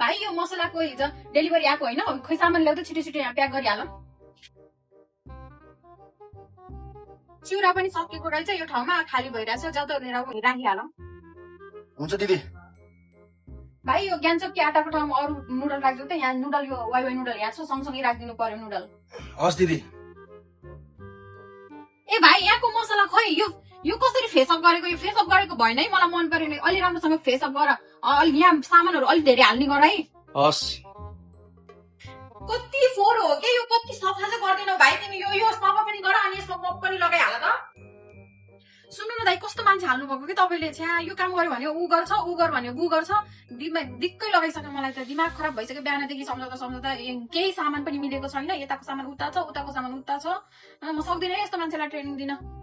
भाइ यो मसलाको हिजो डेलिभरी आएको होइन खोइ सामान ल्याउँदै छिटो छिटो यहाँ प्याक गरिहालौँ चिउरा पनि सकिएको रहेछ यो ठाउँमा खाली भइरहेछ जाउँ लिएर राखिहालौँ हुन्छ दिदी भाइ यो ग्यान्चोकको आटाको ठाउँमा अरू नुडल राखिदिउँ त यहाँ नुडल यो वाइ नुडल यहाँ छ सँगसँगै राखिदिनु पर्यो नुडल हस् दिदी ए भाइ यहाँको मसला खोइ यो कसरी फेसअप गरेको यो फेसअप गरेको भएन है मलाई मन परेन अलि राम्रोसँग फेसअप गर अलि यहाँ सामानहरू अलिक धेरै हाल्ने गर है हस् कति फोहोर हो के यो कति सफा चाहिँ गर्दैनौ भाइ तिमी यो सफा पनि गर अनि यसमा मप पनि लगाइहाल त सुन्नु न दाइ कस्तो मान्छे हाल्नु भएको कि तपाईँले छ्या यो काम गर्यो भने ऊ गर्छ ऊ गर भने ऊ गर्छ दिक्कै लगाइसक्यो मलाई त दिमाग खराब भइसक्यो बिहानदेखि सम्झाउँदा केही सामान पनि मिलेको छैन यताको सामान उता छ उताको सामान उता छ म सक्दिनँ यस्तो मान्छेलाई ट्रेनिङ दिन